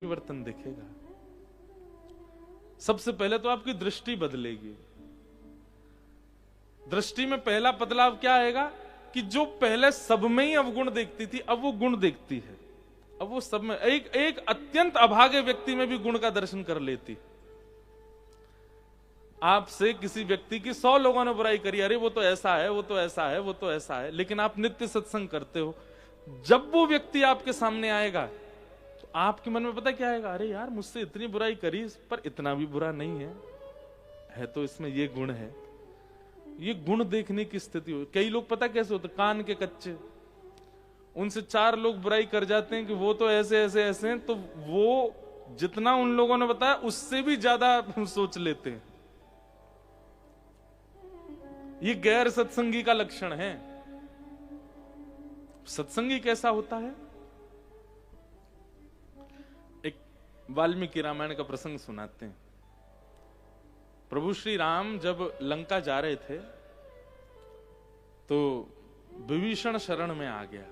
परिवर्तन दिखेगा। सबसे पहले तो आपकी दृष्टि बदलेगी। दृष्टि में पहला बदलाव क्या आएगा कि जो पहले सब में ही अवगुण देखती थी, अब वो गुण देखती है। अब वो सब में एक अत्यंत अभागे व्यक्ति में भी गुण का दर्शन कर लेती। आपसे किसी व्यक्ति की 100 लोगों ने बुराई करी, अरे वो तो ऐसा है, वो तो ऐसा है, वो तो ऐसा है, लेकिन आप नित्य सत्संग करते हो। जब वो व्यक्ति आपके सामने आएगा तो आपके मन में पता क्या आएगा, अरे यार मुझसे इतनी बुराई करी पर इतना भी बुरा नहीं है तो इसमें ये गुण है। ये गुण देखने की स्थिति हो। कई लोग पता कैसे होते, कान के कच्चे, उनसे 4 लोग बुराई कर जाते हैं कि वो तो ऐसे ऐसे ऐसे हैं, तो वो जितना उन लोगों ने बताया उससे भी ज्यादा सोच लेते हैं। ये गैर सत्संगी का लक्षण है। सत्संगी कैसा होता है? एक वाल्मीकि रामायण का प्रसंग सुनाते हैं। प्रभु श्री राम जब लंका जा रहे थे तो विभीषण शरण में आ गया,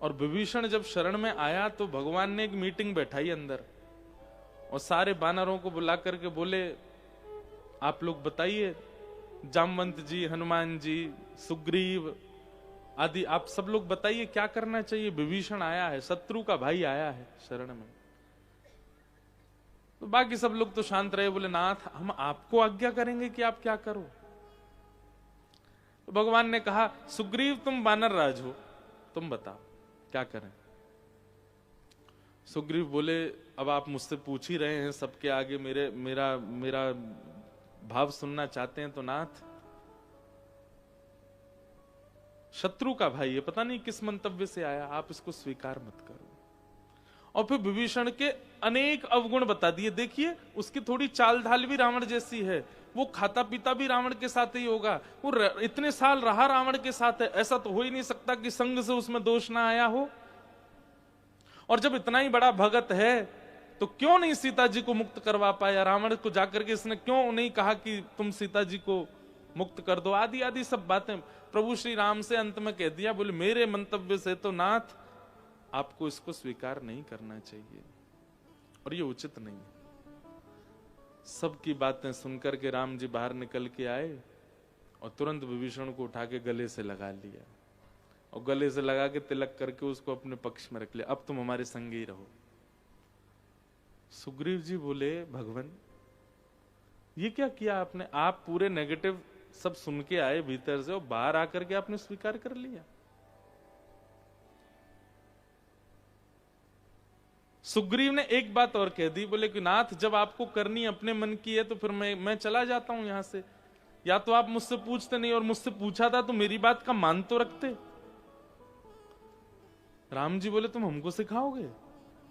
और विभीषण जब शरण में आया तो भगवान ने एक मीटिंग बैठाई अंदर, और सारे वानरों को बुला करके बोले, आप लोग बताइए, जामवंत जी, हनुमान जी, सुग्रीव आदि, आप सब लोग बताइए क्या करना चाहिए। विभीषण आया है, शत्रु का भाई आया है शरण में। तो बाकी सब लोग तो शांत रहे, बोले नाथ हम आपको आज्ञा करेंगे कि आप क्या करो। तो भगवान ने कहा, सुग्रीव तुम वानर राज हो, तुम बताओ क्या करें। सुग्रीव बोले, अब आप मुझसे पूछ ही रहे हैं सबके आगे, मेरा भाव सुनना चाहते हैं, तो नाथ शत्रु का भाई है, पता नहीं किस मंतव्य से आया, आप इसको स्वीकार मत करो। और फिर विभीषण के अनेक अवगुण बता दिए। देखिए उसकी थोड़ी चाल ढाल भी रावण जैसी है, वो खाता पीता भी रावण के साथ ही होगा, वो इतने साल रहा रावण के साथ है, ऐसा तो हो ही नहीं सकता कि संग से उसमें दोष ना आया हो। और जब इतना ही बड़ा भगत है तो क्यों नहीं सीता जी को मुक्त करवा पाया? रावण को जाकर के इसने क्यों नहीं कहा कि तुम सीता जी को मुक्त कर दो? आदि आदि सब बातें प्रभु श्री राम से अंत में कह दिया। बोले मेरे मंतव्य से तो नाथ आपको इसको स्वीकार नहीं करना चाहिए, और ये उचित नहीं है। सबकी बातें सुनकर के राम जी बाहर निकल के आए और तुरंत विभीषण को उठा के गले से लगा लिया, और गले से लगा के तिलक करके उसको अपने पक्ष में रख लिया। अब तुम हमारे संग ही रहो। सुग्रीव जी बोले, भगवान ये क्या किया आपने? आप पूरे नेगेटिव सब सुन के आए भीतर से, और बाहर आकर के आपने स्वीकार कर लिया। सुग्रीव ने एक बात और कह दी, बोले कि नाथ जब आपको करनी अपने मन की है तो फिर मैं चला जाता हूं यहां से। या तो आप मुझसे पूछते नहीं, और मुझसे पूछा था तो मेरी बात का मान तो रखते। राम जी बोले, तुम हमको सिखाओगे?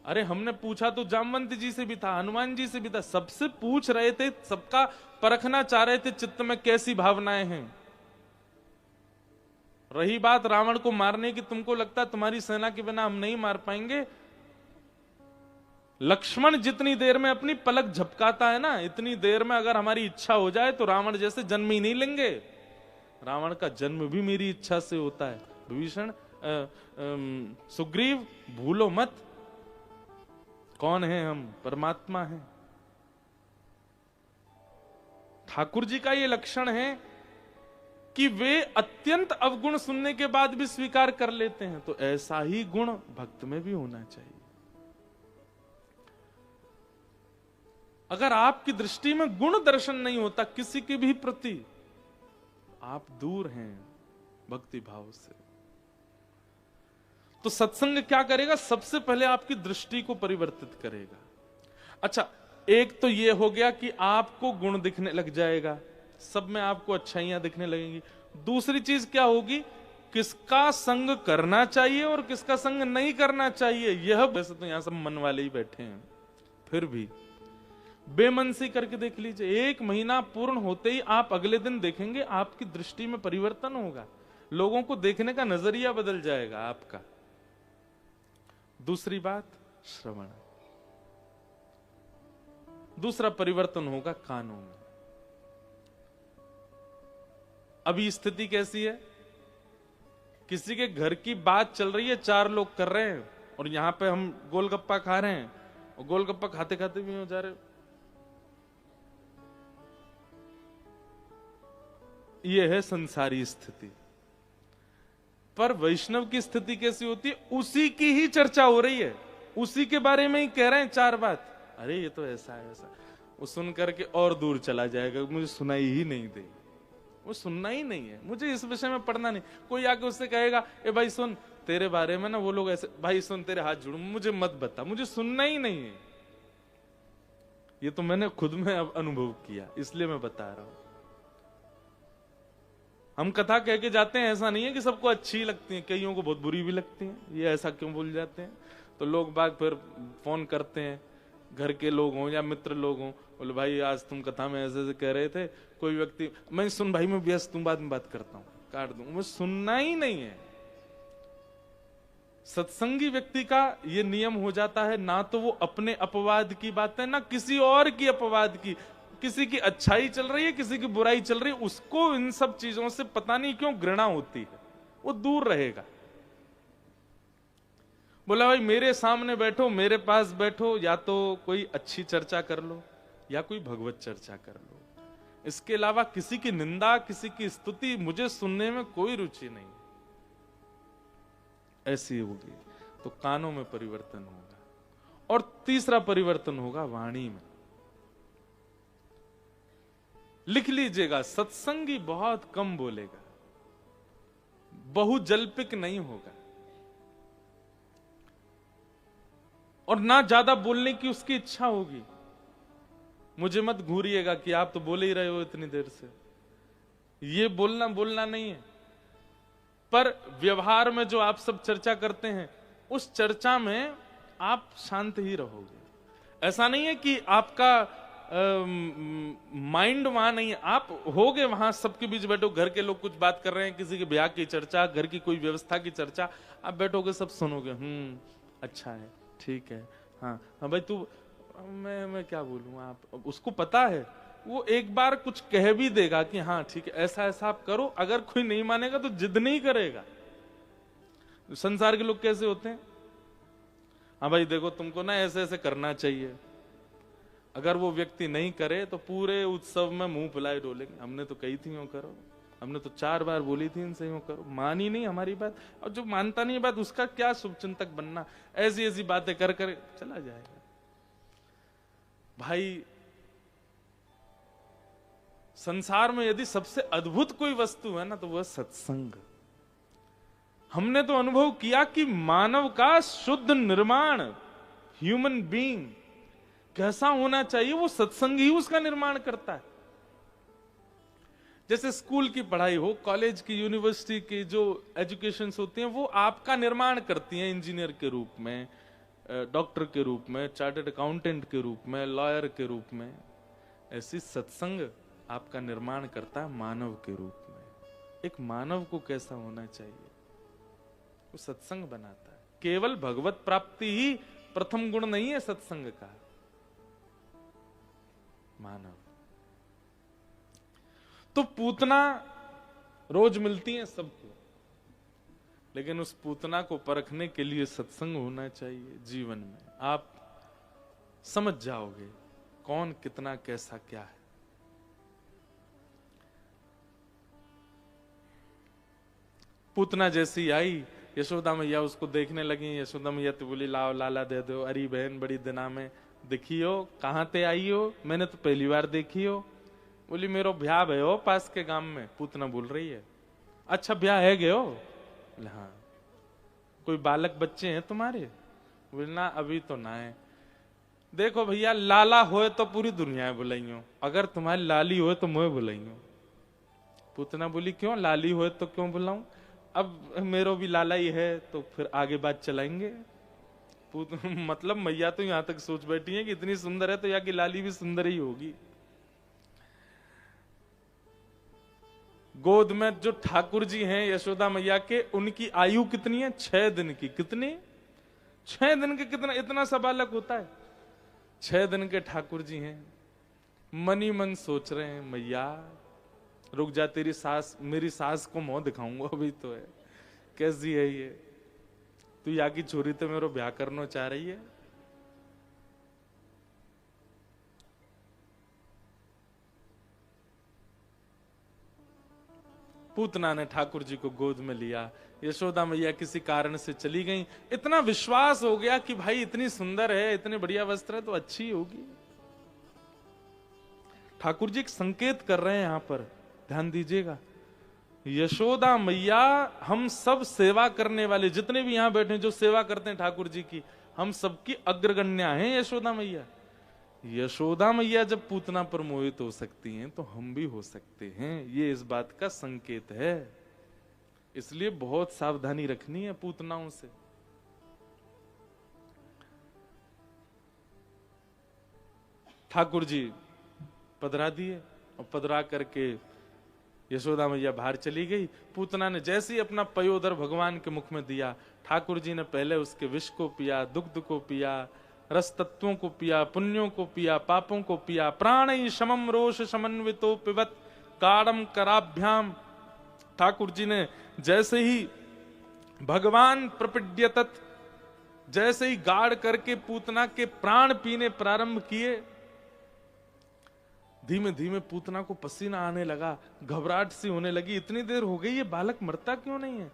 अरे हमने पूछा तो जामवंत जी से भी था, हनुमान जी से भी था, सबसे पूछ रहे थे, सबका परखना चाह रहे थे चित्त में कैसी भावनाएं हैं। रही बात रावण को मारने की, तुमको लगता है तुम्हारी सेना के बिना हम नहीं मार पाएंगे? लक्ष्मण जितनी देर में अपनी पलक झपकाता है ना, इतनी देर में अगर हमारी इच्छा हो जाए तो रावण जैसे जन्म ही नहीं लेंगे। रावण का जन्म भी मेरी इच्छा से होता है। विभीषण सुग्रीव भूलो मत, कौन है हम? परमात्मा है। ठाकुर जी का ये लक्षण है कि वे अत्यंत अवगुण सुनने के बाद भी स्वीकार कर लेते हैं। तो ऐसा ही गुण भक्त में भी होना चाहिए। अगर आपकी दृष्टि में गुण दर्शन नहीं होता किसी के भी प्रति, आप दूर हैं भक्ति भाव से। तो सत्संग क्या करेगा? सबसे पहले आपकी दृष्टि को परिवर्तित करेगा। अच्छा, एक तो ये हो गया कि आपको गुण दिखने लग जाएगा, सब में आपको अच्छाइयां दिखने लगेंगी। दूसरी चीज क्या होगी? किसका संग करना चाहिए और किसका संग नहीं करना चाहिए, यह वैसे तो यहां सब मन वाले ही बैठे हैं, फिर भी बेमनसी करके देख लीजिए। 1 महीना पूर्ण होते ही आप अगले दिन देखेंगे आपकी दृष्टि में परिवर्तन होगा, लोगों को देखने का नजरिया बदल जाएगा आपका। दूसरी बात, श्रवण। दूसरा परिवर्तन होगा कानों में। अभी स्थिति कैसी है? किसी के घर की बात चल रही है, 4 लोग कर रहे हैं, और यहाँ पे हम गोलगप्पा खा रहे हैं और गोलगप्पा खाते खाते भी हो जा रहे। ये है संसारी स्थिति। पर वैष्णव की स्थिति कैसी होती है? उसी की ही चर्चा हो रही है, उसी के बारे में ही कह रहे हैं चार बात। अरे ये तो ऐसा है ऐसा, वो सुन करके और दूर चला जाएगा, मुझे सुनाई ही नहीं दे, वो सुनना ही नहीं है, मुझे इस विषय में पढ़ना नहीं। कोई आके उससे कहेगा ए भाई सुन तेरे बारे में ना वो लोग ऐसे, भाई सुन तेरे हाथ जोड़ू, मुझे मत बता, मुझे सुनना ही नहीं है। ये तो मैंने खुद में अब अनुभव किया, इसलिए मैं बता रहा हूं। हम कथा कह के जाते हैं, ऐसा नहीं है कि सबको अच्छी लगती है, कईयों को बहुत बुरी भी लगती है। ये ऐसा क्यों बोल जाते हैं? तो लोग बाग फिर फोन करते हैं, घर के लोग हों या मित्र लोग हों, बोले भाई आज तुम कथा में ऐसे ऐसे कह रहे थे। कोई व्यक्ति, मैं सुन भाई मैं व्यस्त, तुम बाद में बात करता हूं, काट दूं, मुझे सुनना ही नहीं है। सत्संगी व्यक्ति का ये नियम हो जाता है, ना तो वो अपने अपवाद की बातें, ना किसी और की अपवाद की। किसी की अच्छाई चल रही है, किसी की बुराई चल रही है, उसको इन सब चीजों से पता नहीं क्यों घृणा होती है, वो दूर रहेगा। बोला भाई मेरे सामने बैठो, मेरे पास बैठो, या तो कोई अच्छी चर्चा कर लो या कोई भगवत चर्चा कर लो। इसके अलावा किसी की निंदा, किसी की स्तुति मुझे सुनने में कोई रुचि नहीं। ऐसी होगी तो कानों में परिवर्तन होगा। और तीसरा परिवर्तन होगा वाणी में। लिख लीजिएगा, सत्संगी बहुत कम बोलेगा, बहुजल्पिक नहीं होगा, और ना ज्यादा बोलने की उसकी इच्छा होगी। मुझे मत घूरिएगा कि आप तो बोले ही रहे हो इतनी देर से, ये बोलना नहीं है। पर व्यवहार में जो आप सब चर्चा करते हैं, उस चर्चा में आप शांत ही रहोगे। ऐसा नहीं है कि आपका माइंड वहां नहीं है, आप होगे वहां, सबके बीच बैठो, घर के लोग कुछ बात कर रहे हैं, किसी के ब्याह की चर्चा, घर की कोई व्यवस्था की चर्चा, आप बैठोगे सब सुनोगे, अच्छा है, ठीक है, हाँ भाई तू, मैं क्या बोलूं, आप उसको पता है, वो एक बार कुछ कह भी देगा कि हाँ ठीक है ऐसा ऐसा आप करो। अगर कोई नहीं मानेगा तो जिद नहीं करेगा। संसार के लोग कैसे होते हैं, हाँ भाई देखो तुमको ना ऐसे ऐसे करना चाहिए, अगर वो व्यक्ति नहीं करे तो पूरे उत्सव में मुंह फुलाए डोलेंगे, हमने तो कही थी यूं करो, हमने तो 4 बार बोली थी इनसे यूं करो, मानी नहीं हमारी बात। और जो मानता नहीं बात उसका क्या शुभचिंतक बनना, ऐसी ऐसी बातें कर कर चला जाएगा। भाई संसार में यदि सबसे अद्भुत कोई वस्तु है ना तो वह सत्संग। हमने तो अनुभव किया कि मानव का शुद्ध निर्माण, ह्यूमन बीइंग कैसा होना चाहिए, वो सत्संग ही उसका निर्माण करता है। जैसे स्कूल की पढ़ाई हो, कॉलेज की, यूनिवर्सिटी की जो एजुकेशन होती हैं, वो आपका निर्माण करती हैं इंजीनियर के रूप में, डॉक्टर के रूप में, चार्टर्ड अकाउंटेंट के रूप में, लॉयर के रूप में। ऐसी सत्संग आपका निर्माण करता है मानव के रूप में। एक मानव को कैसा होना चाहिए वो सत्संग बनाता है। केवल भगवत प्राप्ति ही प्रथम गुण नहीं है सत्संग का। मानव तो पूतना रोज मिलती है सबको, लेकिन उस पूतना को परखने के लिए सत्संग होना चाहिए जीवन में। आप समझ जाओगे कौन कितना कैसा क्या है। पूतना जैसी आई, यशोदा मैया उसको देखने लगी। यशोदा मैया तो बोली लाओ लाला दे दो। अरे बहन बड़ी दिना में देखी हो, कहाँ ते आई हो, मैंने तो पहली बार देखी हो। बोली मेरो ब्याह है हो पास के गांव में। पूतना बोल रही है अच्छा ब्याह है गए हो? बोले हाँ। कोई बालक बच्चे हैं तुम्हारे? बोले ना अभी तो ना है। देखो भैया लाला होए तो पूरी दुनिया बुलाइयो, अगर तुम्हारी लाली होए तो मुझे बुलाइयो। पूतना बोली क्यों, लाली होए तो क्यों बुलाऊं, अब मेरो भी लाला ही है तो फिर आगे बात चलाएंगे। मतलब मैया तो यहां तक सोच बैठी है कि इतनी सुंदर है तो यहाँ की लाली भी सुंदर ही होगी। गोद में जो ठाकुर जी हैं यशोदा मैया के, उनकी आयु कितनी है? 6 दिन की। कितनी? 6 दिन के। कितना इतना सा बालक होता है? 6 दिन के ठाकुर जी हैं। मन ही मन सोच रहे हैं मैया रुक जा, तेरी सास, मेरी सास को मुंह दिखाऊंगा, अभी तो है, कैसी है ये। तू या की छोरी तो मेरो ब्याह करना चाह रही है। पूतना ने ठाकुर जी को गोद में लिया। यशोदा मैया किसी कारण से चली गई। इतना विश्वास हो गया कि भाई इतनी सुंदर है, इतने बढ़िया वस्त्र है तो अच्छी होगी। ठाकुर जी एक संकेत कर रहे हैं यहां पर, ध्यान दीजिएगा। यशोदा मैया हम सब सेवा करने वाले जितने भी यहां बैठे जो सेवा करते हैं ठाकुर जी की, हम सबकी अग्रगण्या हैं यशोदा मैया। यशोदा मैया जब पूतना पर मोहित हो सकती हैं तो हम भी हो सकते हैं, ये इस बात का संकेत है। इसलिए बहुत सावधानी रखनी है पूतनाओं से। ठाकुर जी पधरा दिए और पधरा करके यशोदा मैया बाहर चली गई। पूतना ने जैसे ही अपना पयोदर भगवान के मुख में दिया, ठाकुर जी ने पहले उसके विष को पिया, दुग्ध को पिया, रस तत्वों को पिया, पुण्यों को पिया, पापों को पिया। प्राणी शमम रोष समन्वितो पिबत गाढ़म कराभ्याम। ठाकुर जी ने जैसे ही भगवान प्रपिड्यतत, जैसे ही गाढ़ करके पूतना के प्राण पीने प्रारंभ किए, धीमे धीमे पूतना को पसीना आने लगा, घबराहट सी होने लगी। इतनी देर हो गई, ये बालक मरता क्यों नहीं है?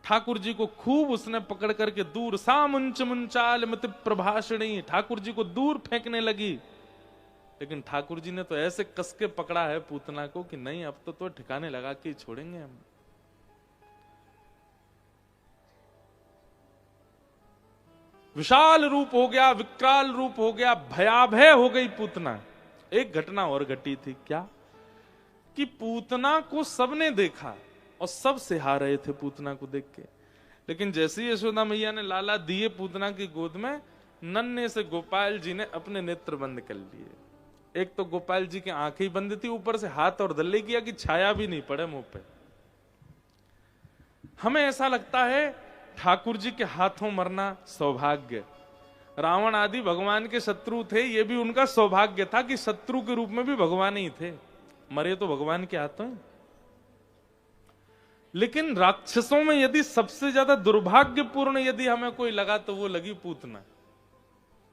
ठाकुर जी को खूब उसने पकड़ करके दूर, सा मुंच मुंचाल मत प्रभाषणी, ठाकुर जी को दूर फेंकने लगी। लेकिन ठाकुर जी ने तो ऐसे कस के पकड़ा है पूतना को कि नहीं, अब तो ठिकाने लगा के छोड़ेंगे हम। विशाल रूप हो गया, विकराल रूप हो गया, भयाभय हो गई पूतना। एक घटना और घटी थी, क्या कि पूतना को सबने देखा और सब सिहा रहे थे पूतना को देख के। लेकिन जैसे ही यशोदा मैया ने लाला दिए पूतना की गोद में, नन्हे से गोपाल जी ने अपने नेत्र बंद कर लिए। एक तो गोपाल जी की आंखें ही बंद थी, ऊपर से हाथ और दल्ले किया कि छाया भी नहीं पड़े मुंह पे। हमें ऐसा लगता है ठाकुर जी के हाथों मरना सौभाग्य। रावण आदि भगवान के शत्रु थे, ये भी उनका सौभाग्य था कि शत्रु के रूप में भी भगवान ही थे, मरे तो भगवान के हाथों। लेकिन राक्षसों में यदि सबसे ज्यादा दुर्भाग्यपूर्ण यदि हमें कोई लगा तो वो लगी पूतना।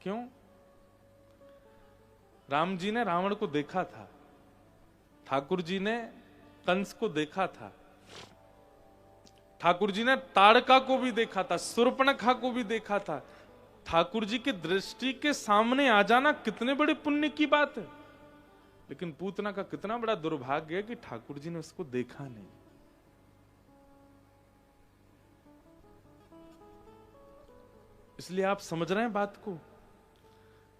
क्यों? राम जी ने रावण को देखा था, ठाकुर जी ने कंस को देखा था, ठाकुर जी ने ताड़का को भी देखा था, शूर्पणखा को भी देखा था। ठाकुर जी की दृष्टि के सामने आ जाना कितने बड़े पुण्य की बात है। लेकिन पूतना का कितना बड़ा दुर्भाग्य है कि ठाकुर जी ने उसको देखा नहीं। इसलिए आप समझ रहे हैं बात को।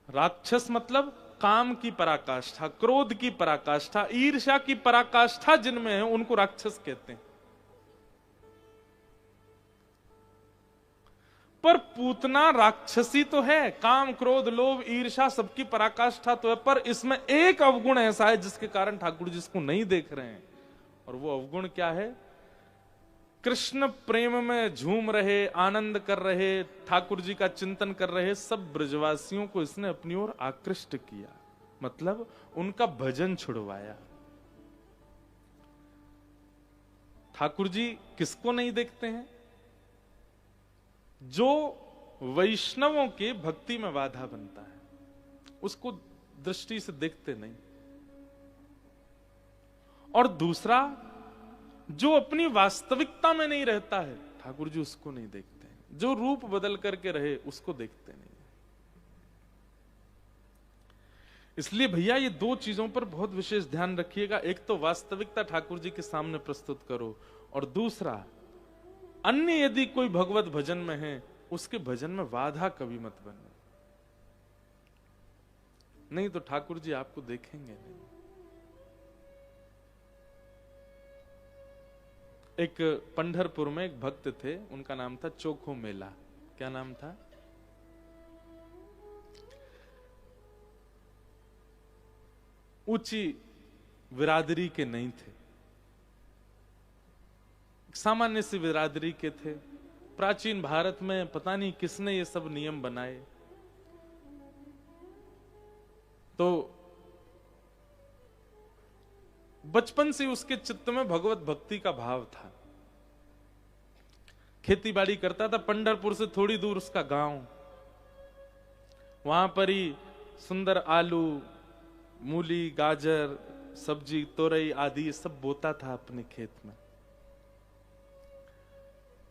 राक्षस मतलब काम की पराकाष्ठा, क्रोध की पराकाष्ठा, ईर्ष्या की पराकाष्ठा जिनमें है उनको राक्षस कहते हैं। पर पूतना राक्षसी तो है, काम क्रोध लोभ ईर्ष्या सबकी पराकाष्ठा तो है, पर इसमें एक अवगुण ऐसा है जिसके कारण ठाकुर जी इसको नहीं देख रहे हैं। और वो अवगुण क्या है? कृष्ण प्रेम में झूम रहे, आनंद कर रहे, ठाकुर जी का चिंतन कर रहे सब ब्रजवासियों को इसने अपनी ओर आकृष्ट किया, मतलब उनका भजन छुड़वाया। ठाकुर जी किसको नहीं देखते हैं? जो वैष्णवों के भक्ति में बाधा बनता है उसको दृष्टि से देखते नहीं। और दूसरा, जो अपनी वास्तविकता में नहीं रहता है ठाकुर जी उसको नहीं देखते हैं। जो रूप बदल करके रहे उसको देखते नहीं। इसलिए भैया ये दो चीजों पर बहुत विशेष ध्यान रखिएगा। एक तो वास्तविकता ठाकुर जी के सामने प्रस्तुत करो, और दूसरा अन्य यदि कोई भगवत भजन में है उसके भजन में बाधा कभी मत बनो, नहीं तो ठाकुर जी आपको देखेंगे नहीं। एक पंढरपुर में एक भक्त थे, उनका नाम था चोखो मेला। क्या नाम था? ऊंची बिरादरी के नहीं थे, सामान्य सी बिरादरी के थे। प्राचीन भारत में पता नहीं किसने ये सब नियम बनाए, तो बचपन से उसके चित्त में भगवत भक्ति का भाव था खेती बाड़ी करता था। पंढरपुर से थोड़ी दूर उसका गांव, वहां पर ही सुंदर आलू, मूली, गाजर, सब्जी, तोरई आदि सब बोता था अपने खेत में।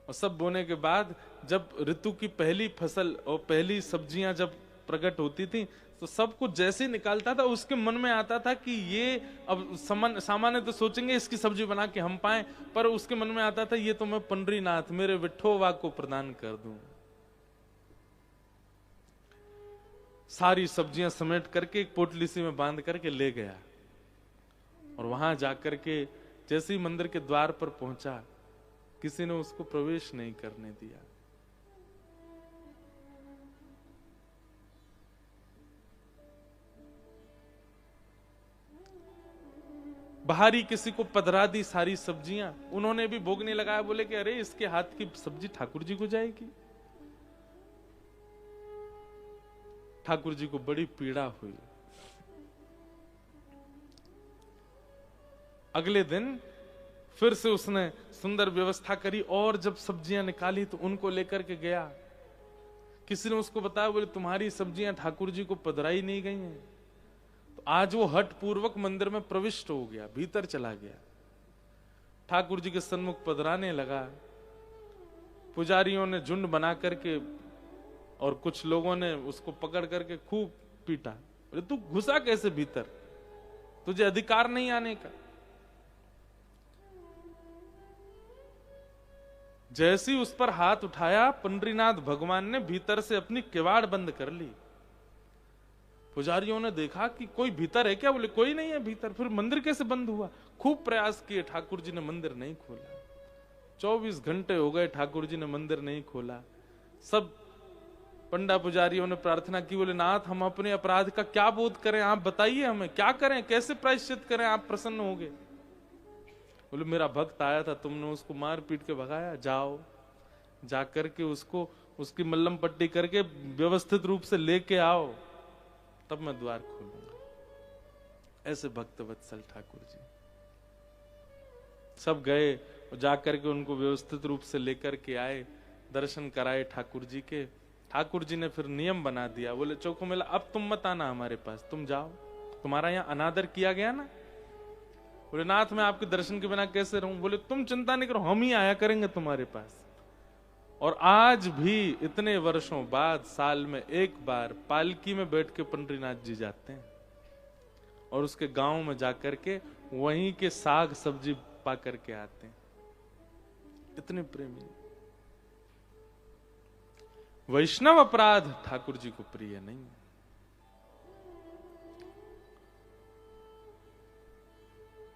और सब बोने के बाद जब ऋतु की पहली फसल और पहली सब्जियां जब प्रकट होती थी तो सब कुछ जैसे निकालता था उसके मन में आता था कि ये अब सामान्य तो सोचेंगे इसकी सब्जी बना के हम पाए, पर उसके मन में आता था ये तो मैं पंडरीनाथ मेरे विठोवा को प्रदान कर दूं। सारी सब्जियां समेट करके एक पोटली सी में बांध करके ले गया और वहां जाकर के जैसे ही मंदिर के द्वार पर पहुंचा किसी ने उसको प्रवेश नहीं करने दिया। बाहरी किसी को पधरा दी सारी सब्जियां, उन्होंने भी भोग नहीं लगाया, बोले कि अरे इसके हाथ की सब्जी ठाकुर जी को जाएगी। ठाकुर जी को बड़ी पीड़ा हुई। अगले दिन फिर से उसने सुंदर व्यवस्था करी और जब सब्जियां निकाली तो उनको लेकर के गया। किसी ने उसको बताया, बोले तुम्हारी सब्जियां ठाकुर जी को पधराई नहीं गई हैं। तो आज वो हठ पूर्वक मंदिर में प्रविष्ट हो गया, भीतर चला गया, ठाकुर जी के सन्मुख पधराने लगा। पुजारियों ने झुंड बना करके और कुछ लोगों ने उसको पकड़ करके खूब पीटा। बोले तू घुसा कैसे भीतर, तुझे अधिकार नहीं आने का। जैसे ही उस पर हाथ उठाया पंडरीनाथ भगवान ने भीतर से अपनी किवाड़ बंद कर ली। पुजारियों ने देखा कि कोई भीतर है क्या, बोले कोई नहीं है भीतर। फिर मंदिर कैसे बंद हुआ, खूब प्रयास किए, ठाकुर जी ने मंदिर नहीं खोला। 24 घंटे हो गए ठाकुर जी ने मंदिर नहीं खोला। सब पंडा पुजारियों ने प्रार्थना की, बोले नाथ हम अपने अपराध का क्या बोध करें, आप बताइए हमें क्या करें, कैसे प्रायश्चित करें, आप प्रसन्न होंगे। बोले मेरा भक्त आया था, तुमने उसको मार पीट के भगाया, जाओ जाकर के उसको उसकी मल्लम पट्टी करके व्यवस्थित रूप से लेके आओ, तब मैं द्वार खोलूंगा। ऐसे भक्त वत्सल ठाकुर जी। सब गए और जाकर के उनको व्यवस्थित रूप से लेकर के आए, दर्शन कराए ठाकुर जी के। ठाकुर जी ने फिर नियम बना दिया, बोले चौको मेला अब तुम मत आना हमारे पास, तुम जाओ, तुम्हारा यहाँ अनादर किया गया ना। बोले नाथ मैं आपके दर्शन के बिना कैसे रहूं। बोले तुम चिंता नहीं करो, हम ही आया करेंगे तुम्हारे पास। और आज भी इतने वर्षों बाद साल में एक बार पालकी में बैठ के पंडरीनाथ जी जाते हैं और उसके गांव में जाकर के वहीं के साग सब्जी पा करके आते हैं। इतने प्रेमी। वैष्णव अपराध ठाकुर जी को प्रिय नहीं है।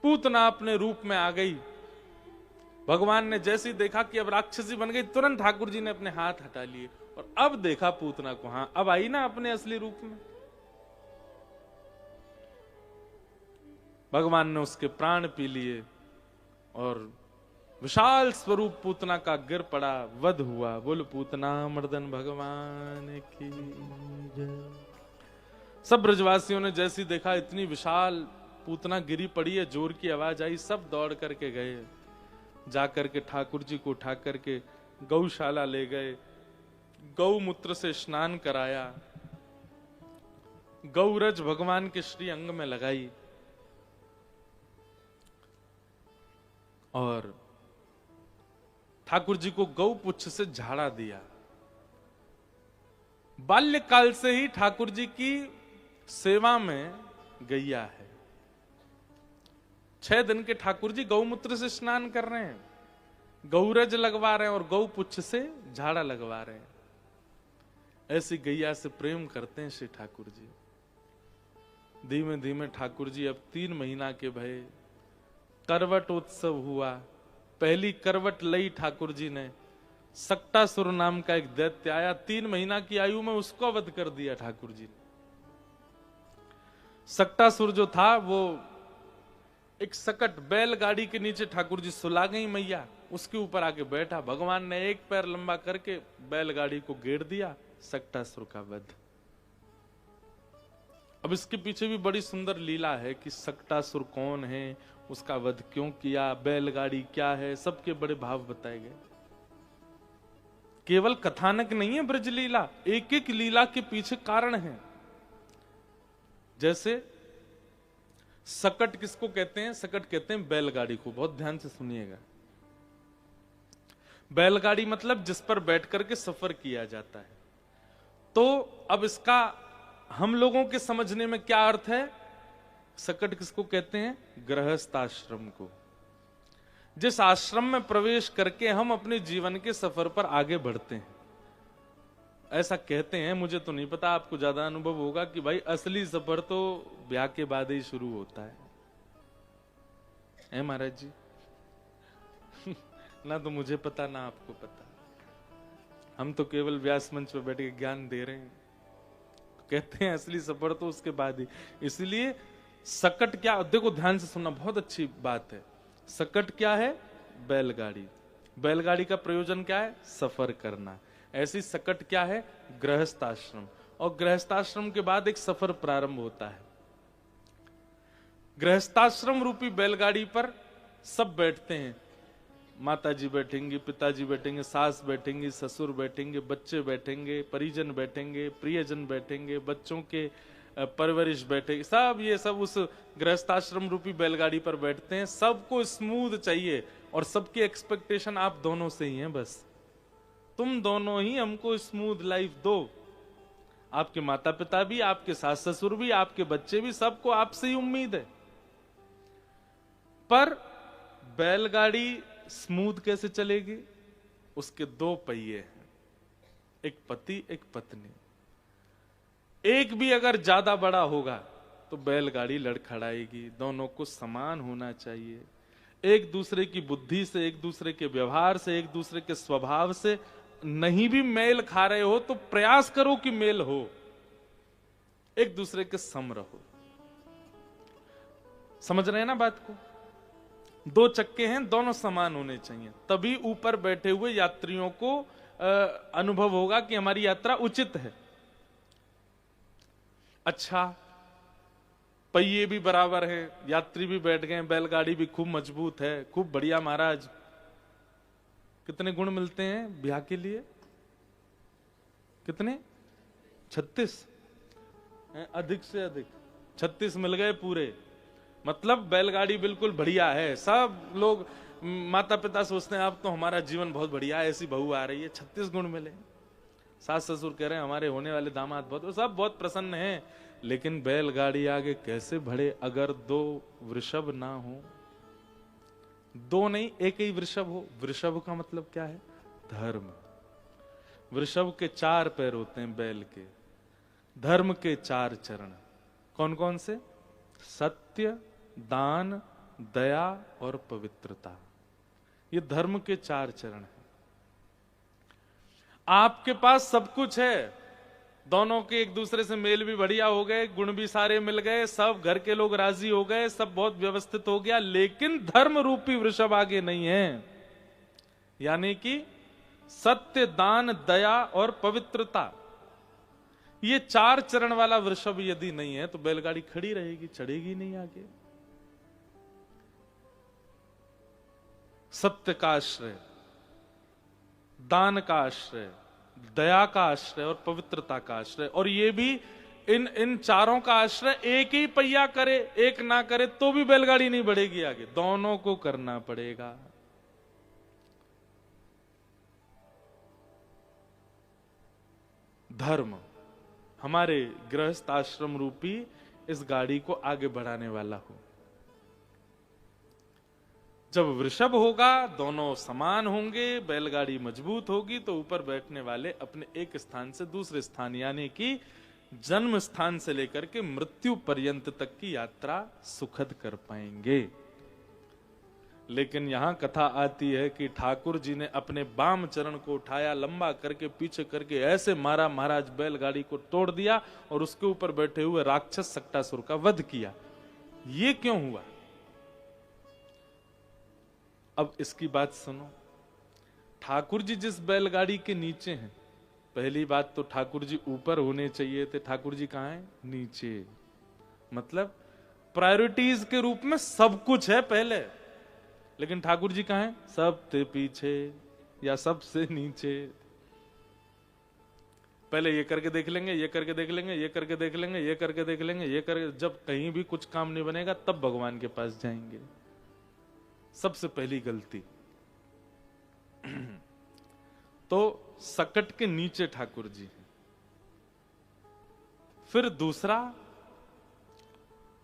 पूतना अपने रूप में आ गई। भगवान ने जैसे ही देखा कि अब राक्षसी बन गई, तुरंत ठाकुर जी ने अपने हाथ हटा लिए और अब देखा पूतना को, हाँ अब आई ना अपने असली रूप में। भगवान ने उसके प्राण पी लिए और विशाल स्वरूप पूतना का गिर पड़ा, वध हुआ। बोल पूतना मर्दन भगवान की जय। सब ब्रजवासियों ने जैसी देखा इतनी विशाल पूतना गिरी पड़ी है, जोर की आवाज आई, सब दौड़ करके गए। जाकर के ठाकुर जी को उठा करके गौशाला ले गए, गौमूत्र से स्नान कराया, गौरज भगवान के श्री अंग में लगाई और ठाकुर जी को गौ पुच्छ से झाड़ा दिया। बाल्यकाल से ही ठाकुर जी की सेवा में गैया है। 6 दिन के ठाकुर जी गौमूत्र से स्नान कर रहे हैं, गौरज लगवा रहे हैं और गौ पुच्छ से झाड़ा लगवा रहे हैं। ऐसी गैया से प्रेम करते हैं श्री ठाकुर जी। धीमे धीमे ठाकुर जी अब 3 महीना के भये। करवट उत्सव हुआ। पहली करवट लई ठाकुर जी ने। सक्टासुर नाम का एक दैत्य आया, 3 महीना की आयु में उसको वध कर दिया ठाकुर जी ने। सक्टासुर जो था वो एक सकट बैलगाड़ी के नीचे ठाकुर जी सुला गई मैया, उसके ऊपर आके बैठा। भगवान ने एक पैर लंबा करके बैलगाड़ी को घेर दिया, सक्टासुर का वध। अब इसके पीछे भी बड़ी सुंदर लीला है कि सक्टासुर कौन है, उसका वध क्यों किया, बैलगाड़ी क्या है, सबके बड़े भाव बताए गए। केवल कथानक नहीं है ब्रज लीला, एक एक लीला के पीछे कारण है। जैसे सकट किसको कहते हैं? सकट कहते हैं बैलगाड़ी को। बहुत ध्यान से सुनिएगा। बैलगाड़ी मतलब जिस पर बैठ करके सफर किया जाता है। तो अब इसका हम लोगों के समझने में क्या अर्थ है? सकट किसको कहते हैं? गृहस्थ आश्रम को। जिस आश्रम में प्रवेश करके हम अपने जीवन के सफर पर आगे बढ़ते हैं, ऐसा कहते हैं। मुझे तो नहीं पता, आपको ज्यादा अनुभव होगा कि भाई असली सफर तो ब्याह के बाद ही शुरू होता है महाराज जी? ना तो मुझे पता ना आपको पता, हम तो केवल व्यास मंच पर बैठ के ज्ञान दे रहे हैं। कहते हैं असली सफर तो उसके बाद ही। इसलिए सकट क्या, देखो ध्यान से सुनना, बहुत अच्छी बात है। सकट क्या है? बैलगाड़ी। बैलगाड़ी का प्रयोजन क्या है? सफर करना। ऐसी सकट क्या है? गृहस्थ आश्रम। और गृहस्थाश्रम के बाद एक सफर प्रारंभ होता है। गृहस्थाश्रम रूपी बैलगाड़ी पर सब बैठते हैं। माताजी बैठेंगी, पिताजी बैठेंगे, सास बैठेंगी, ससुर बैठेंगे, बच्चे बैठेंगे, परिजन बैठेंगे, प्रियजन बैठेंगे, बच्चों के परवरिश बैठेगी, सब ये सब उस गृहस्थाश्रम रूपी बैलगाड़ी पर बैठते हैं। सबको स्मूथ चाहिए और सबकी एक्सपेक्टेशन आप दोनों से ही है। बस तुम दोनों ही हमको स्मूथ लाइफ दो। आपके माता पिता भी, आपके सास ससुर भी, आपके बच्चे भी, सबको आपसे ही उम्मीद है। पर बैलगाड़ी स्मूथ कैसे चलेगी? उसके दो पहिए हैं, एक पति एक पत्नी। एक भी अगर ज्यादा बड़ा होगा तो बैलगाड़ी लड़खड़ाएगी। दोनों को समान होना चाहिए। एक दूसरे की बुद्धि से, एक दूसरे के व्यवहार से, एक दूसरे के स्वभाव से नहीं भी मेल खा रहे हो तो प्रयास करो कि मेल हो, एक दूसरे के सम रहो। समझ रहे हैं ना बात को? दो चक्के हैं, दोनों समान होने चाहिए, तभी ऊपर बैठे हुए यात्रियों को अनुभव होगा कि हमारी यात्रा उचित है। अच्छा, पहिए भी बराबर है, यात्री भी बैठ गए, बैलगाड़ी भी खूब मजबूत है, खूब बढ़िया महाराज। कितने गुण मिलते हैं ब्याह के लिए? कितने? 36, अधिक से अधिक 36 मिल गए पूरे। मतलब बैलगाड़ी बिल्कुल बढ़िया है। सब लोग, माता पिता सोचते हैं अब तो हमारा जीवन बहुत बढ़िया है, ऐसी बहू आ रही है। 36 गुण मिले। सास ससुर कह रहे हैं हमारे होने वाले दामाद बहुत, सब बहुत प्रसन्न हैं। लेकिन बैलगाड़ी आगे कैसे बढ़े अगर दो वृषभ ना हो? दो नहीं, एक ही वृषभ हो। वृषभ का मतलब क्या है? धर्म। वृषभ के 4 पैर होते हैं बैल के। धर्म के 4 चरण कौन कौन से? सत्य, दान, दया और पवित्रता। ये धर्म के 4 चरण हैं। आपके पास सब कुछ है, दोनों के एक दूसरे से मेल भी बढ़िया हो गए, गुण भी सारे मिल गए, सब घर के लोग राजी हो गए, सब बहुत व्यवस्थित हो गया, लेकिन धर्म रूपी वृषभ आगे नहीं है। यानी कि सत्य, दान, दया और पवित्रता, ये 4 चरण वाला वृषभ यदि नहीं है तो बैलगाड़ी खड़ी रहेगी, चढ़ेगी नहीं आगे। सत्य का आश्रय, दान का आश्रय, दया का आश्रय और पवित्रता का आश्रय। और ये भी इन चारों का आश्रय एक ही पहिया करे, एक ना करे तो भी बैलगाड़ी नहीं बढ़ेगी आगे, दोनों को करना पड़ेगा। धर्म हमारे गृहस्थ आश्रम रूपी इस गाड़ी को आगे बढ़ाने वाला हो। जब वृषभ होगा, दोनों समान होंगे, बैलगाड़ी मजबूत होगी, तो ऊपर बैठने वाले अपने एक स्थान से दूसरे स्थान, यानी कि जन्म स्थान से लेकर के मृत्यु पर्यंत तक की यात्रा सुखद कर पाएंगे। लेकिन यहां कथा आती है कि ठाकुर जी ने अपने बाम चरण को उठाया, लंबा करके पीछे करके ऐसे मारा, महाराज बैलगाड़ी को तोड़ दिया और उसके ऊपर बैठे हुए राक्षस सक्टासुर का वध किया। ये क्यों हुआ? अब इसकी बात सुनो। ठाकुर जी जिस बैलगाड़ी के नीचे हैं, पहली बात तो ठाकुर जी ऊपर होने चाहिए थे, ठाकुर जी कहां हैं? नीचे। मतलब प्रायोरिटीज के रूप में सब कुछ है पहले, लेकिन ठाकुर जी कहां हैं? सबसे पीछे या सबसे नीचे। पहले ये करके देख लेंगे, ये करके देख लेंगे, ये करके देख लेंगे, ये करके देख लेंगे, ये करके, जब कहीं भी कुछ काम नहीं बनेगा तब भगवान के पास जाएंगे। सबसे पहली गलती। तो सकट के नीचे ठाकुर जी हैं। फिर दूसरा,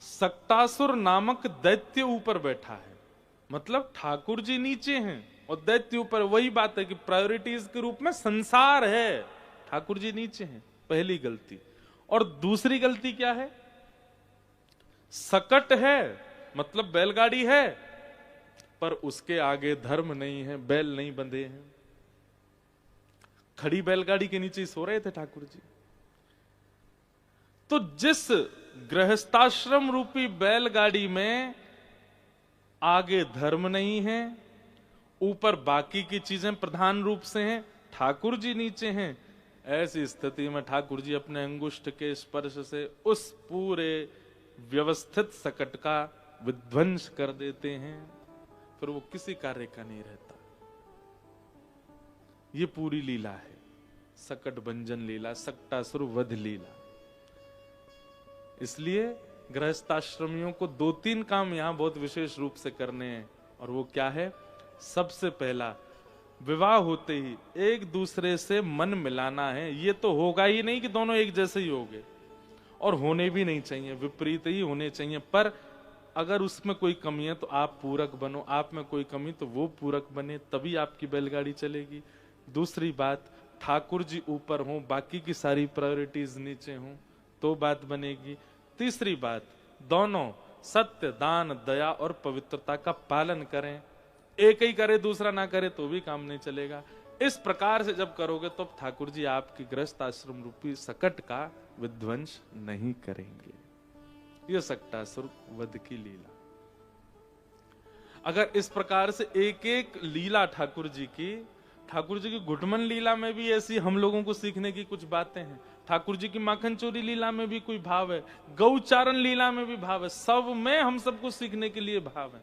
सक्तासुर नामक दैत्य ऊपर बैठा है, मतलब ठाकुर जी नीचे हैं और दैत्य ऊपर। वही बात है कि प्रायोरिटीज के रूप में संसार है, ठाकुर जी नीचे हैं, पहली गलती। और दूसरी गलती क्या है? सकट है मतलब बैलगाड़ी है, पर उसके आगे धर्म नहीं है, बैल नहीं बंधे हैं। खड़ी बैलगाड़ी के नीचे सो रहे थे ठाकुर जी। तो जिस गृहस्थाश्रम रूपी बैलगाड़ी में आगे धर्म नहीं है, ऊपर बाकी की चीजें प्रधान रूप से हैं, ठाकुर जी नीचे हैं, ऐसी स्थिति में ठाकुर जी अपने अंगुष्ठ के स्पर्श से उस पूरे व्यवस्थित सकट का विध्वंस कर देते हैं। फिर वो किसी कार्य का नहीं रहता। ये पूरी लीला है, सकट भंजन लीला, सक्टासुर वध लीला। इसलिए गृहस्थाश्रमियों को 2-3 काम यहां बहुत विशेष रूप से करने हैं। और वो क्या है? सबसे पहला, विवाह होते ही एक दूसरे से मन मिलाना है। ये तो होगा ही नहीं कि दोनों एक जैसे ही होंगे, और होने भी नहीं चाहिए, विपरीत ही होने चाहिए। पर अगर उसमें कोई कमी है तो आप पूरक बनो, आप में कोई कमी तो वो पूरक बने, तभी आपकी बैलगाड़ी चलेगी। दूसरी बात, ठाकुर जी ऊपर हों, बाकी की सारी प्रायोरिटीज नीचे हों, तो बात बनेगी। तीसरी बात, दोनों सत्य, दान, दया और पवित्रता का पालन करें। एक ही करे दूसरा ना करे तो भी काम नहीं चलेगा। इस प्रकार से जब करोगे तो ठाकुर जी आपकी गृहस्थ आश्रम रूपी सकट का विध्वंस नहीं करेंगे। यह सक्टासुर वध की लीला। अगर इस प्रकार से एक एक लीला ठाकुर जी की घुटमन लीला में भी ऐसी हम लोगों को सीखने की कुछ बातें हैं। ठाकुर जी की माखन चोरी लीला में भी कोई भाव है, गौचारण लीला में भी भाव है, सब में हम सबको सीखने के लिए भाव है।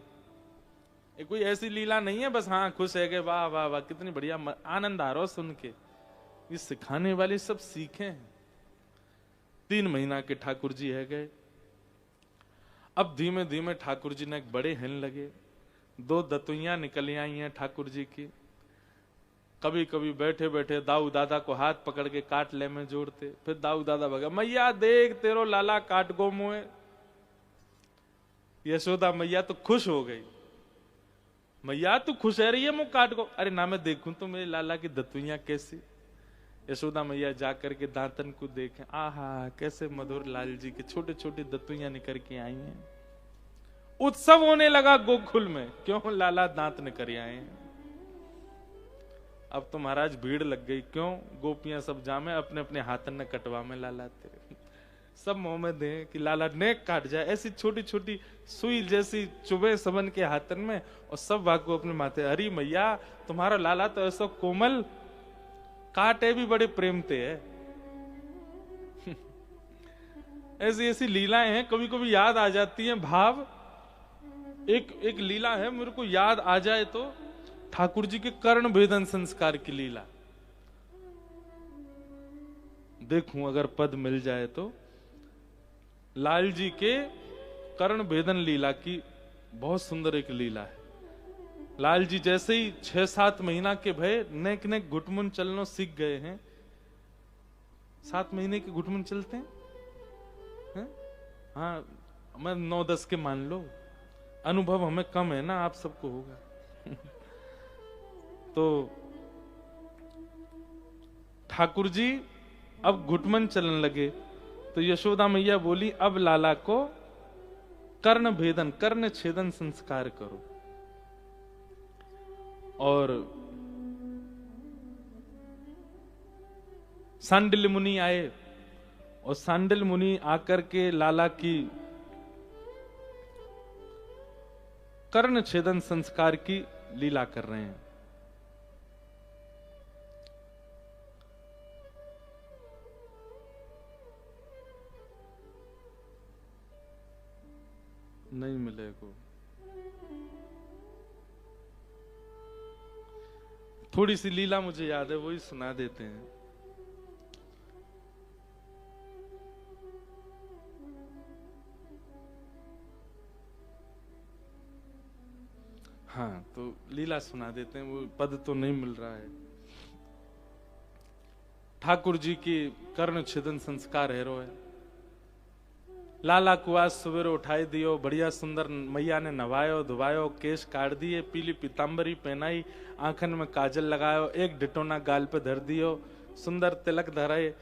ये कोई ऐसी लीला नहीं है बस हाँ खुश है गए, वाह वाह वाह कितनी बढ़िया, आनंद आ रहा हो सुन के। ये सिखाने वाले सब सीखे हैं। 3 महीना के ठाकुर जी है गए। अब धीमे धीमे ठाकुर जी ने एक बड़े हिन लगे। 2 दतुइयां निकल आई हैं ठाकुर जी की। कभी कभी बैठे बैठे दाऊ दादा को हाथ पकड़ के काट ले में जोड़ते। फिर दाऊ दादा भगा, मैया देख तेरो लाला काट गो मुए। यशोदा मैया तो खुश हो गई, मैया तू खुश है रही है मुंह काट को। अरे ना मैं देखूं तो मेरे लाला की दतुइयां कैसी। यशोदा मैया जाकर के दांतन को देखें, आहा कैसे मधुर लाल जी के छोटे छोटे दतुइयां निकल के आई हैं। उत्सव होने लगा गोकुल में, क्यों लाला दांत निकल आए हैं। अब तो महाराज भीड़ लग गई, क्यों गोपियां सब जामे अपने अपने हाथन ने कटवा में लाला तेरे सब मुंह में दे कि लाला नेक काट जाए। ऐसी छोटी छोटी सुई जैसी चुभे सबन के हाथन में, और सब वाको अपने माथे। हरी मैया तुम्हारा लाला तो ऐसा कोमल, काटे भी बड़े प्रेम ते है। ऐसी ऐसी लीलाएं हैं, कभी कभी याद आ जाती हैं भाव। एक लीला है मेरे को याद आ जाए तो, ठाकुर जी के कर्ण भेदन संस्कार की लीला देखूं अगर पद मिल जाए तो। लाल जी के कर्ण भेदन लीला की बहुत सुंदर एक लीला है। लाल जी जैसे ही 6-7 महीना के भय नेक नेक घुटमुन चलना सीख गए हैं। 7 महीने के घुटमुन चलते हैं? हाँ मैं 9-10 के मान लो, अनुभव हमें कम है ना, आप सबको होगा। तो ठाकुर जी अब घुटमन चलने लगे तो यशोदा मैया बोली, अब लाला को कर्ण भेदन, कर्ण छेदन संस्कार करो। और सांडिल्य मुनि आए, और सांडिल्य मुनि आकर के लाला की कर्ण छेदन संस्कार की लीला कर रहे हैं। नहीं मिलेगा, थोड़ी सी लीला मुझे याद है, वही सुना देते हैं। हाँ, तो लीला सुना देते हैं, वो पद तो नहीं मिल रहा है। ठाकुर जी की कर्ण छिदन संस्कार है रोए। लाला कुआस सुबेरे उठाई दियो, बढ़िया सुंदर मैया ने नवायो धुवायो, केश काट दिए, पीली पीताम्बरी पहनाई, आंखन में काजल लगायो, एक डिटोना गाल पे धर दियो, सुंदर तिलक धराए,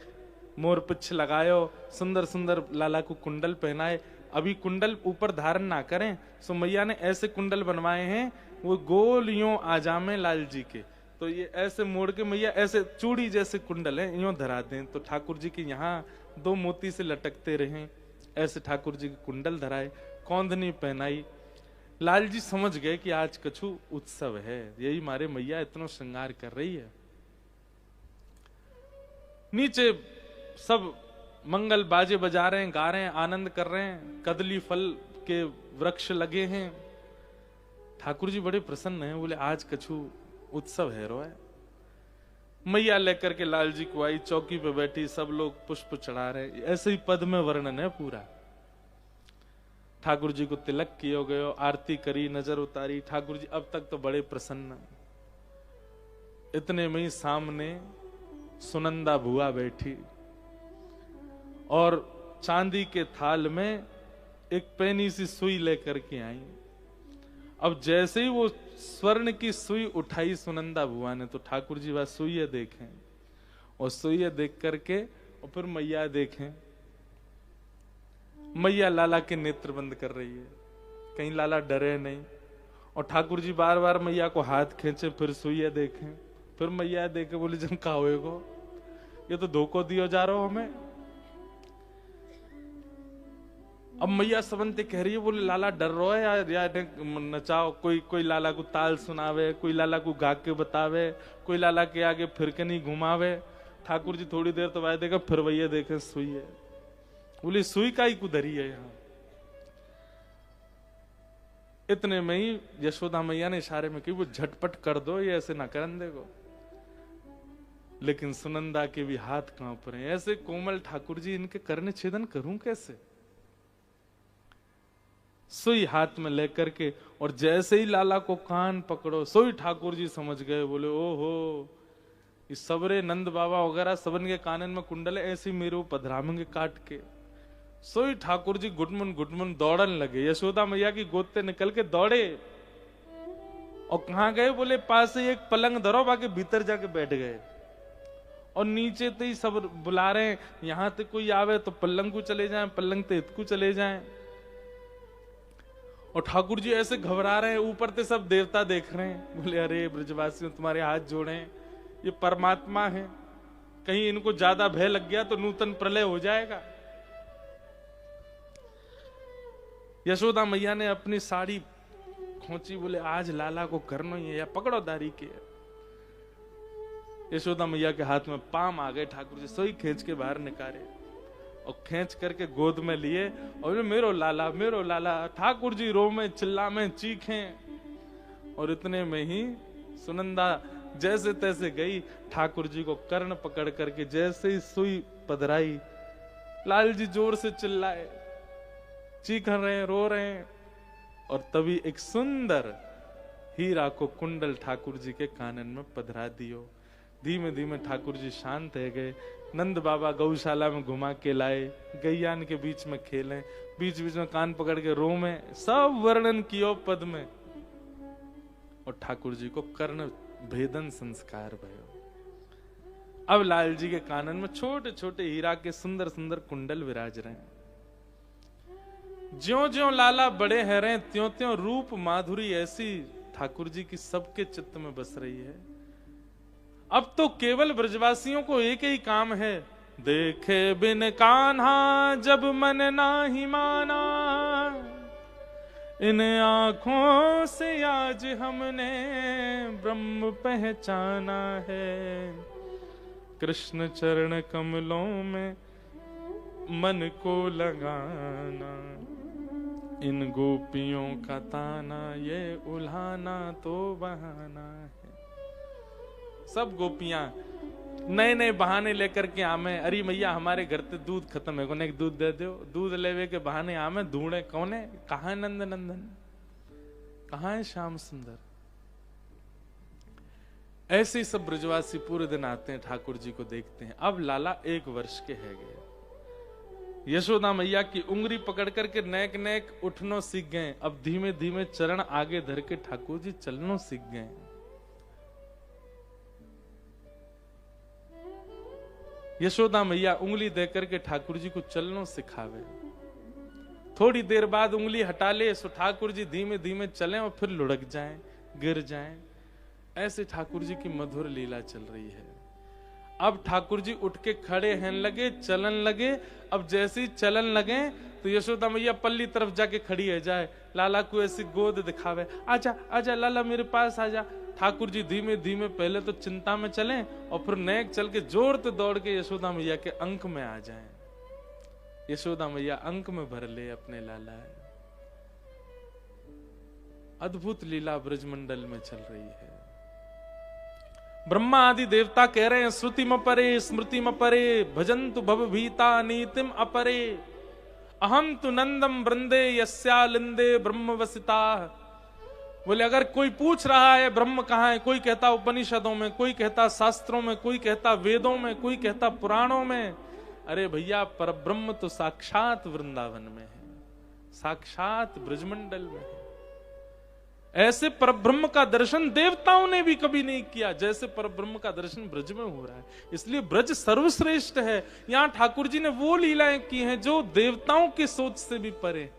मोर पिछ लगायो, सुंदर सुंदर लाला को कुंडल पहनाए। अभी कुंडल ऊपर धारण ना करें, सो मैया ने ऐसे कुंडल बनवाए हैं, वो गोल यूं आजामे लाल जी के, तो ये ऐसे मोड़ के मैया ऐसे चूड़ी जैसे कुंडल है यूं धरा दें, तो ठाकुर जी के यहाँ 2 मोती से लटकते रहे, ऐसे ठाकुर जी के कुंडल धराए, कौंधनी पहनाई। लाल जी समझ गए कि आज कछु उत्सव है, यही मारे मैया इतना श्रृंगार कर रही है। नीचे सब मंगल बाजे बजा रहे हैं, गा रहे हैं, आनंद कर रहे हैं, कदली फल के वृक्ष लगे हैं। ठाकुर जी बड़े प्रसन्न हैं, बोले आज कछु उत्सव है रोए। मैया लेकर के लाल जी को आई, चौकी पे बैठी, सब लोग पुष्प चढ़ा रहे, ऐसे ही पद में वर्णन है पूरा। ठाकुर जी को तिलक किया गयो, आरती करी, नजर उतारी, ठाकुर जी अब तक तो बड़े प्रसन्न। इतने में ही सामने सुनंदा बुआ बैठी और चांदी के थाल में एक पैनी सी सुई लेकर के आई। अब जैसे ही वो स्वर्ण की सुई उठाई सुनंदा बुआ ने, तो ठाकुर जी वह सुई देखें, और सुई देख करके और फिर मैया देखें। मैया लाला के नेत्र बंद कर रही है, कहीं लाला डरे नहीं, और ठाकुर जी बार बार मैया को हाथ खींचे, फिर सुई देखें, फिर मैया देखे, बोले जन का होएगो, ये तो धोखो दियो जा रहा हो हमें। अब मैया सबंते कह रही है, बोले लाला डर रहा है या नचाओ, कोई लाला को ताल सुनावे, कोई लाला को गा के बतावे, कोई लाला के आगे फिर के नहीं घुमावे। ठाकुर जी थोड़ी देर तो वाय देगा, फिर वही देखे सुई है, बोले सुई का ही कुधरी है यहाँ। इतने में ही यशोदा मैया ने इशारे में कही, वो झटपट कर दो, ये ऐसे ना करन देगो। लेकिन सुनंदा के भी हाथ कांप रहे हैं, ऐसे कोमल ठाकुर जी, इनके कर्ण छेदन करूं कैसे। सुई हाथ में लेकर के, और जैसे ही लाला को कान पकड़ो, सोई ठाकुर जी समझ गए, बोले ओहो, इस सबरे नंद बाबा वगैरह सबन के कानन में कुंडल है, ऐसे मेरे पधरामेंगे काट के। सोई ठाकुर जी गुटमुन दौड़न लगे, यशोदा मैया की गोद से निकल के दौड़े, और कहां गए, बोले पास से एक पलंग धरो, बाकी भीतर जाके बैठ गए। और नीचे तो ही सब बुला रहे हैं, यहां तक कोई आवे तो पलंग को चले जाएं, पलंग ते इतकू चले जाएं। और ठाकुर जी ऐसे घबरा रहे हैं, ऊपर से सब देवता देख रहे हैं, बोले अरे ब्रजवासियों तुम्हारे हाथ जोड़े, ये परमात्मा है, कहीं इनको ज्यादा भय लग गया तो नूतन प्रलय हो जाएगा। यशोदा मैया ने अपनी साड़ी खोची, बोले आज लाला को करना ही है, या पकड़ो दारी के। यशोदा मैया के हाथ में पाम आ गए, ठाकुर जी सोई खींच के बाहर निकाले और खींच करके गोद में लिए, और मेरो लाला। ठाकुर जी रो में चिल्ला में चीखें, और इतने में ही सुनंदा जैसे तैसे गई, ठाकुर जी को कर्ण पकड़ करके जैसे ही सुई पधराई, लाल जी जोर से चिल्लाए, चीख रहे हैं, रो रहे हैं, और तभी एक सुंदर हीरा को कुंडल ठाकुर जी के कानन में पधरा दियो। धीमे धीमे ठाकुर जी शांत है गए। नंद बाबा गौशाला में घुमा के लाए, गैयान के बीच में खेले, बीच बीच में कान पकड़ के रो में, सब वर्णन कियो पद में, और ठाकुर जी को कर्ण भेदन संस्कार भयो। अब लाल जी के कानन में छोटे छोटे हीरा के सुंदर सुंदर कुंडल विराज रहे हैं। ज्यो ज्यो लाला बड़े हैं रहे, त्यों त्यों रूप माधुरी ऐसी ठाकुर जी की सबके चित्त में बस रही है। अब तो केवल ब्रजवासियों को एक ही काम है, देखे बिन कान्हा जब मन नाही माना, इन आंखों से आज हमने ब्रह्म पहचाना है। कृष्ण चरण कमलों में मन को लगाना, इन गोपियों का ताना ये उल्हाना तो बहाना है। सब गोपियां नए नए बहाने लेकर के आमे, अरे मैया हमारे घर से दूध खत्म है, कोने दूध दे दो। दूध लेवे के बहाने आमे ढूंढे, कौन है, कहाँ है नंद नंदन, कहाँ है श्याम सुंदर। ऐसे ही सब ब्रजवासी पूरे दिन आते हैं, ठाकुर जी को देखते हैं। अब लाला 1 वर्ष के है गए। यशोदा मैया की उंगली पकड़ करके नेक नेक उठनो सीख गए। अब धीमे धीमे चरण आगे धर के ठाकुर जी चलनो सीख गए। यशोदा मैया उंगली देकर के ठाकुर जी को चलनो सिखावे। थोड़ी देर बाद उंगली हटा ले सो ठाकुर जी धीमे धीमे चलें और फिर लुढ़क जाएं, गिर जाएं। ऐसे ठाकुर जी की मधुर लीला चल रही है। अब ठाकुर जी उठ के खड़े हैं लगे, चलन लगे। अब जैसे ही चलन लगे तो यशोदा मैया पल्ली तरफ जाके खड़ी है जाए, लाला को ऐसी गोद दिखावे, आजा आजा लाला मेरे पास आजा। ठाकुर जी धीमे धीमे पहले तो चिंता में चलें और फिर नेक चल के जोड़ते दौड़ के यशोदा मैया के अंक में आ जाएं। यशोदा मैया अंक में भर ले अपने लाला। अद्भुत लीला ब्रजमंडल में चल रही है। ब्रह्मा आदि देवता कह रहे हैं श्रुति म परे स्मृति म परे भजन्तु भव भीता नीतिम अपरे अहम तु नंदम वृंदे यस्यालिंदे ब्रह्म वसिता। बोले अगर कोई पूछ रहा है ब्रह्म कहाँ है, कोई कहता उपनिषदों में, कोई कहता शास्त्रों में, कोई कहता वेदों में, कोई कहता पुराणों में। अरे भैया परब्रह्म तो साक्षात वृंदावन में है, साक्षात ब्रजमंडल में है। ऐसे परब्रह्म का दर्शन देवताओं ने भी कभी नहीं किया जैसे परब्रह्म का दर्शन ब्रज में हो रहा है। इसलिए ब्रज सर्वश्रेष्ठ है। यहां ठाकुर जी ने वो लीलाएं की हैं जो देवताओं की सोच से भी परे हैं।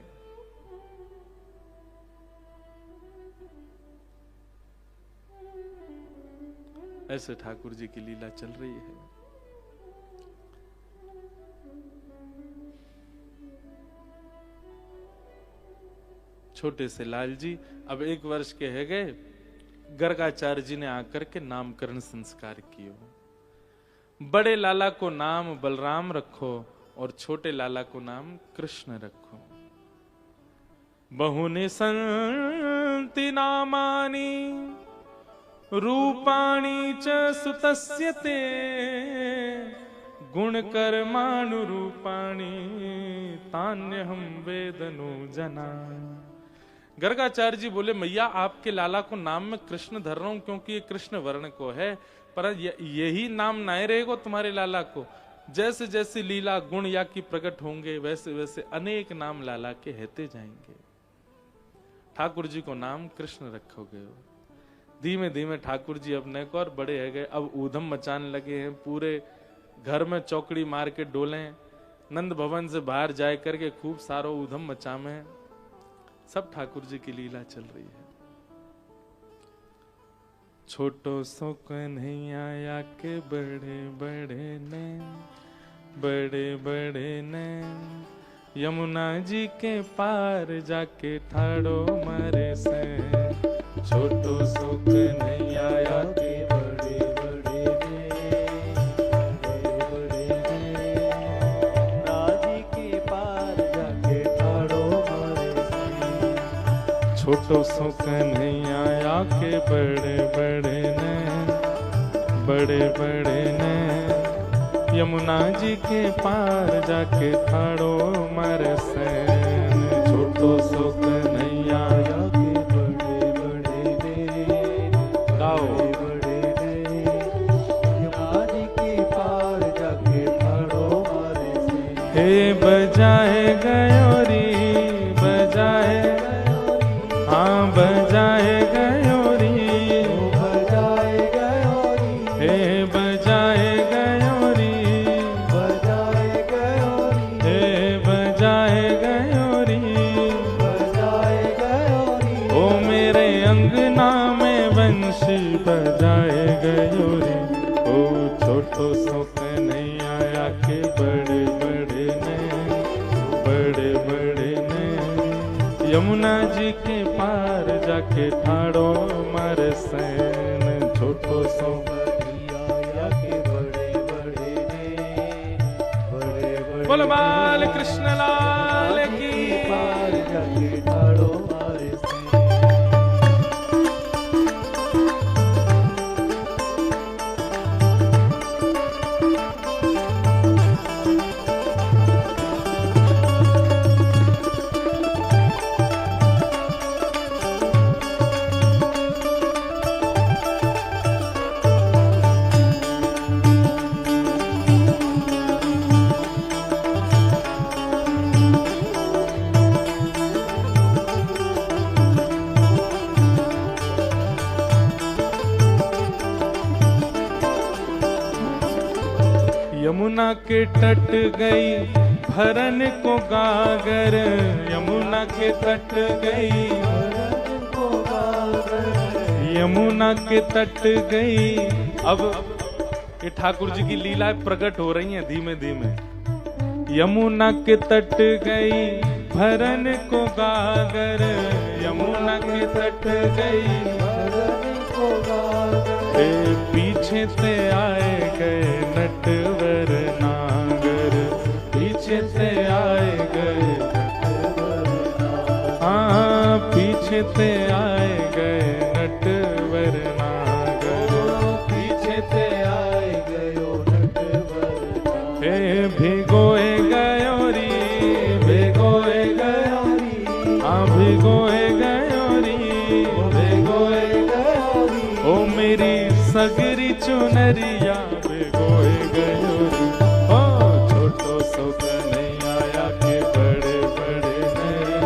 ऐसे ठाकुर जी की लीला चल रही है। छोटे से लाल जी अब 1 वर्ष के है गए। गर्गाचार्य जी ने आकर के नामकरण संस्कार किए। बड़े लाला को नाम बलराम रखो और छोटे लाला को नाम कृष्ण रखो। बहुनि संति नामानि रूपाणि च सुतस्य ते गुणकर्मानुरूपाणि तान्यहं वेदनो जना। गर्गाचार्य जी बोले मैया आपके लाला को नाम में कृष्ण धर रहा हूं क्योंकि ये कृष्ण वर्ण को है, पर यही नाम नाय रहेगा तुम्हारे लाला को। जैसे जैसे लीला गुण या की प्रकट होंगे वैसे वैसे अनेक नाम लाला के रहते जाएंगे। ठाकुर जी को नाम कृष्ण रखोगे। धीमे धीमे ठाकुर जी अब नेक और बड़े है गए। अब ऊधम मचाने लगे हैं, पूरे घर में चौकड़ी मार के डोले। नंद भवन से बाहर जाए करके खूब सारो ऊधम मचामे। सब ठाकुर जी की लीला चल रही है। छोटो सो कन्हैया या के बड़े बड़े ने, बड़े बड़े ने यमुना जी के पार जाके ठाड़ो मारे से। छोटो सो कन्हैया या के बड़े बड़े ने, बड़े बड़े ने राजी के पार जाके ठाड़ो मारे से। छोटो सो कन्हैया या के बड़े बड़े ने, बड़े बड़े ने यमुना जी के पार जाके ठाड़ो मारे से। छोटो सो कन्हैया या के बड़े बड़े ने, गाओ बड़े ने यमुना जी के पार जाके ठाड़ो मारे से। हे बजाए गयोरी बजाए, हाँ बजाए गयोरी, बजाए गयोरी, हे बजाए गयोरी, बजाए गयोरी, हे बजाए गयोरी, बजाए गयोरी। ओ मेरे अंगना में वंशी बजाए गयोरी। ओ छोटो सो कन्हैया या के बड़े बड़े ने, बड़े बड़े ने यमुना जी के पार जाके ठाड़ो मारे सैन। छोटो सो कन्हैया के बड़े बड़े ने, बड़े बड़े बोल बाल कृष्ण लाल की पार जाके ठाड़ो मारे सैन। के तट गई भरन को गागर, यमुना के तट गई यमुना के तट गई। अब ये ठाकुर जी की लीलाएं प्रकट हो रही हैं धीमे धीमे। यमुना के तट गई भरन को गागर, यमुना के तट गई भरन को गागर। पीछे से आए गए नटवर नागर, पीछे से आए गए हाँ पीछे से आए गए नटवर नागर, पीछे से आए गयो नटवर। हे भिगोए गयोरी भिगोए गयोरी हाँ भिगोए गयोरी भिगोए गयोरी। ओ मेरी सगरी चुनरिया भिगोए गयोरी। ओ छोटो सो कन्हैया आया के बड़े बड़े हैं,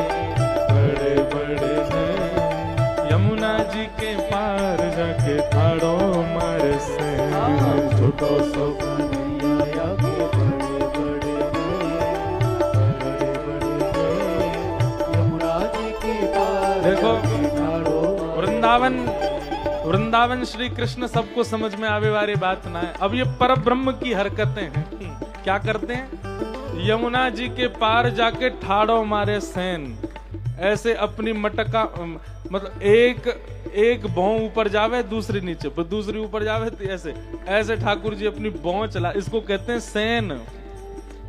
यमुना जी के पार जाके ठाड़ो मार से। छोटो सो कन्हैया आया के बड़े बड़े हैं, यमुना जी के पार। देखो वृंदावन श्री कृष्ण सबको समझ में आवे वाली बात ना है। अब ये पर ब्रह्म की हरकतें हैं। क्या करते हैं? यमुना जी के पार जाके ठाड़ो मारे सैन। ऐसे अपनी मटका मतलब एक भौं ऊपर जावे दूसरी नीचे, फिर दूसरी ऊपर जावे ऐसे ऐसे ठाकुर जी अपनी भौं चला, इसको कहते हैं सैन।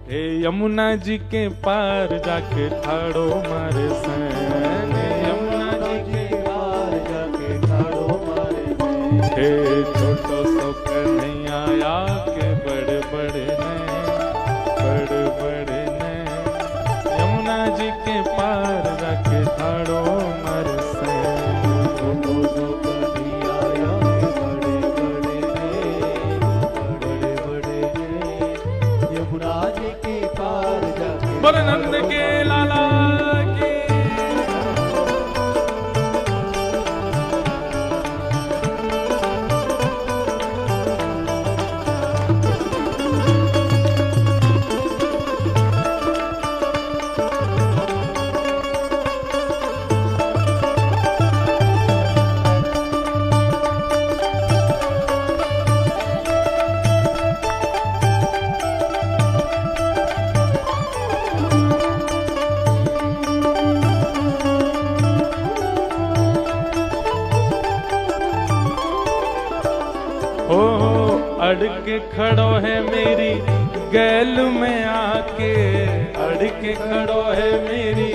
हे यमुना जी के पार जाके ठाड़ो मारे सैन, यमुना जी के पार जाके ठाड़ो मारे सैन। हे छोटो सो कन्हैया आया के बड़े बड़े ने बड़े बड़े ने, यमुना जी के पार जाके ठाड़ो मारे सैन। छोटो सो कन्हैया आया के बड़े बड़े ने बड़े बड़े ने, यमुना जी के पार जाके। बोले नंद के लाला की। अड़के खड़ो है मेरी गैल में आके, अड़के खड़ो है मेरी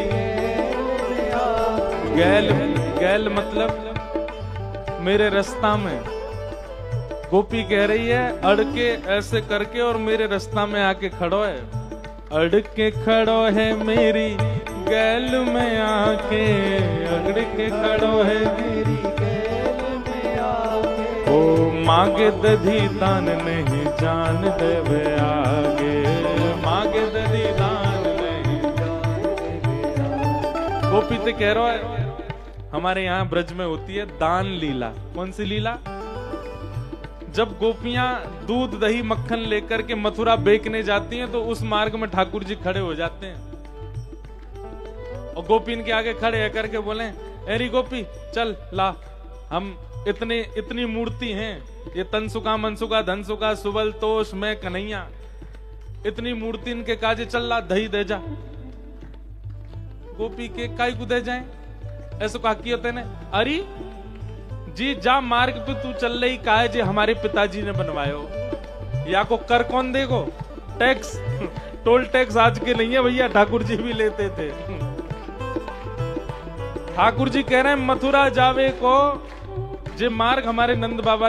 गैल मतलब मेरे रास्ता में। गोपी कह रही है अड़के ऐसे करके और मेरे रास्ता में आके खड़ो है। अड़के खड़ो है मेरी गैल में आके, अड़के खड़ो है मेरी मांगे दधी दान नहीं जान देवे आगे, मांगे दधी दान नहीं जान देवे आगे। गोपी तो कह रहा है हमारे यहाँ ब्रज में होती है दान लीला। कौन सी लीला? जब गोपियां दूध दही मक्खन लेकर के मथुरा बेचने जाती हैं तो उस मार्ग में ठाकुर जी खड़े हो जाते हैं और गोपी इनके आगे खड़े है करके बोले अरे गोपी चल ला, हम इतनी मूर्ति हैं, ये तनसुका मनसुका धनसुका सुबल तोष मैं कन्हैया, इतनी मूर्ति इनके काजे चल ला दही दे जा। गोपी के काई को दे जाए ऐसा कहा किया तेने? अरे जी जा मार्ग पे तू चल रही काहे जे हमारे पिताजी ने बनवायो, या को कर कौन देगो? टैक्स टोल टैक्स आज के नहीं है भैया, ठाकुर जी भी लेते थे। ठाकुर जी कह रहे हैं मथुरा जावे को जे मार्ग हमारे नंद बाबा ने